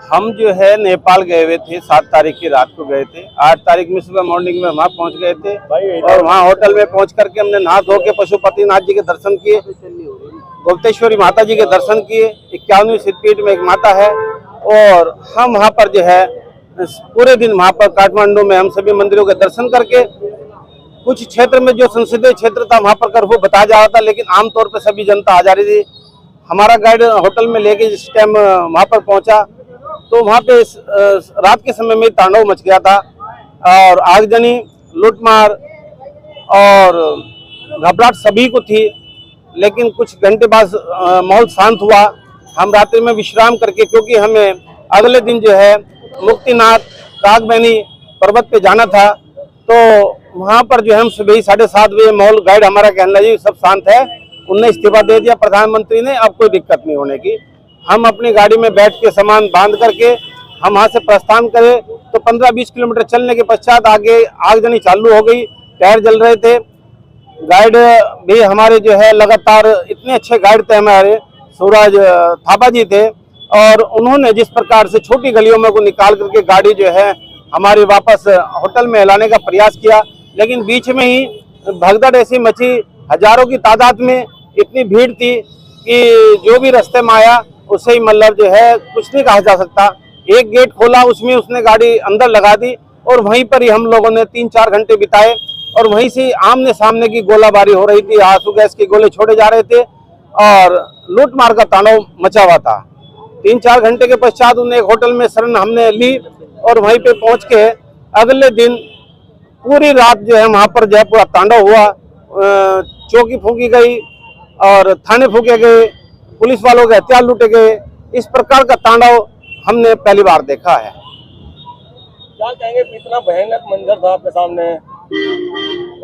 हम जो है नेपाल गए हुए थे, 7 तारीख की रात को गए थे। 8 तारीख में सुबह मॉर्निंग में वहाँ पहुँच गए थे और वहाँ होटल में पहुँच करके हमने नहा धो के पशुपतिनाथ जी के दर्शन किए, गुप्तेश्वरी माता जी के दर्शन किए। 51वीं सिद्धपीठ में एक माता है और हम वहाँ पर जो है पूरे दिन वहाँ पर काठमांडू में हम सभी मंदिरों के दर्शन करके, कुछ क्षेत्र में जो संसदीय क्षेत्र था वहाँ पर कर्फ्यू बताया जा रहा था, लेकिन आमतौर पर सभी जनता आ जा रही थी। हमारा गाइड होटल में लेके जिस टाइम वहाँ पर पहुँचा तो वहाँ पे रात के समय में तांडव मच गया था और आगजनी, लूटमार और घबराहट सभी को थी। लेकिन कुछ घंटे बाद माहौल शांत हुआ। हम रात्रि में विश्राम करके, क्योंकि हमें अगले दिन जो है मुक्तिनाथ कागबैनी पर्वत पे जाना था, तो वहाँ पर जो है हम सुबह 7:30 बजे माहौल गाइड हमारा कहना जी सब शांत है, उनने इस्तीफा दे दिया प्रधानमंत्री ने, अब कोई दिक्कत नहीं होने की। हम अपनी गाड़ी में बैठ के सामान बांध करके हम वहाँ से प्रस्थान करें तो 15-20 किलोमीटर चलने के पश्चात आगे आगजनी चालू हो गई, टायर जल रहे थे। गाइड भी हमारे जो है लगातार, इतने अच्छे गाइड थे हमारे, सूरज थापा जी थे, और उन्होंने जिस प्रकार से छोटी गलियों में को निकाल करके गाड़ी जो है हमारी वापस होटल में लाने का प्रयास किया, लेकिन बीच में ही भगदड़ ऐसी मची, हजारों की तादाद में इतनी भीड़ थी कि जो भी रास्ते में आया उससे ही मतलब जो है कुछ नहीं कहा जा सकता। एक गेट खोला, उसमें उसने गाड़ी अंदर लगा दी और वहीं पर ही हम लोगों ने 3-4 घंटे बिताए और वहीं से आमने सामने की गोलाबारी हो रही थी, आंसू गैस के गोले छोड़े जा रहे थे और लूटमार का तांडव मचा हुआ था। 3-4 घंटे के पश्चात उन्हें एक होटल में शरण हमने ली और वहीं पे पहुंच के अगले दिन पूरी रात जो है वहाँ पर जो है पूरा तांडव हुआ। चौकी फूकी गई और थाने फूके गए, पुलिस वालों के हथियार लूटे गए। इस प्रकार का तांडव हमने पहली बार देखा है। क्या कहेंगे, कितना भयानक मंजर था आपके सामने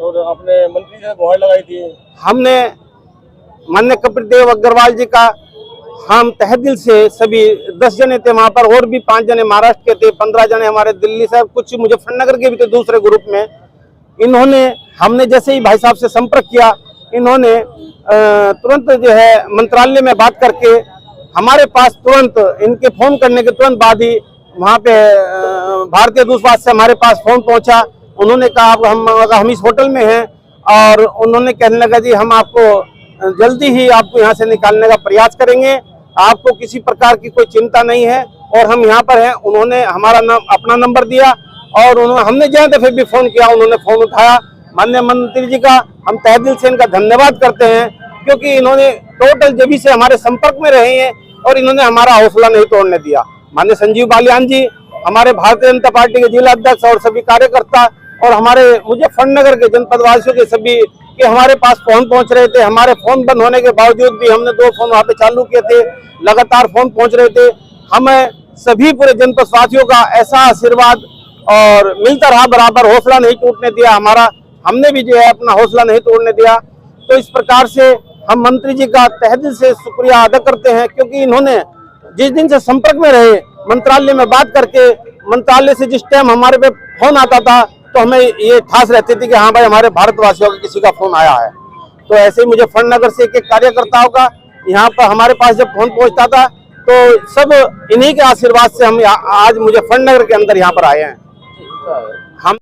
और आपने मंत्री से गुहार लगाई थी। हमने माननीय कपिल देव अग्रवाल जी का, हम तहे दिल से सभी 10 जने थे वहाँ पर, और भी 5 जने महाराष्ट्र के थे, 15 जने हमारे दिल्ली से, कुछ मुजफ्फरनगर के भी थे दूसरे ग्रुप में। इन्होंने, हमने जैसे ही भाई साहब से संपर्क किया, इन्होंने तुरंत जो है मंत्रालय में बात करके हमारे पास तुरंत, इनके फोन करने के तुरंत बाद ही वहाँ पे भारतीय दूतावास से हमारे पास फोन पहुंचा। उन्होंने कहा हम इस होटल में हैं और उन्होंने कहने लगा जी हम आपको जल्दी ही आपको यहाँ से निकालने का प्रयास करेंगे, आपको किसी प्रकार की कोई चिंता नहीं है और हम यहाँ पर हैं। उन्होंने हमारा अपना नंबर दिया और हमने जहाँ दफे भी फोन किया उन्होंने फोन उठाया। माननीय मंत्री जी का हम तहे दिल से इनका धन्यवाद करते हैं, क्योंकि इन्होंने टोटल जब से हमारे संपर्क में रहे हैं और इन्होंने हमारा हौसला नहीं तोड़ने दिया। माननीय संजीव बालियान जी, हमारे भारतीय जनता पार्टी के जिला अध्यक्ष और सभी कार्यकर्ता और हमारे मुजफ्फरनगर के जनपद वासियों के सभी के हमारे पास फोन पहुंच रहे थे। हमारे फोन बंद होने के बावजूद भी हमने 2 फोन वहाँ पे चालू किए थे, लगातार फोन पहुंच रहे थे। हमें सभी पूरे जनपद वासियों का ऐसा आशीर्वाद और मिलता रहा, बराबर हौसला नहीं टूटने दिया हमारा, हमने भी जो है अपना हौसला नहीं तोड़ने दिया। तो इस प्रकार से हम मंत्री जी का तहे दिल से शुक्रिया अदा करते हैं, क्योंकि इन्होंने जिस दिन से संपर्क में रहे, मंत्रालय में बात करके, मंत्रालय से जिस टाइम हमारे पे फोन आता था तो हमें ये ठास रहती थी कि हाँ भाई हमारे भारतवासियों का किसी का फोन आया है। तो ऐसे ही मुजफ्फरनगर से एक कार्यकर्ताओं का यहाँ पर हमारे पास जब फोन पहुँचता था तो सब इन्हीं के आशीर्वाद से हम आज मुजफ्फरनगर के अंदर यहाँ पर आए हैं। हम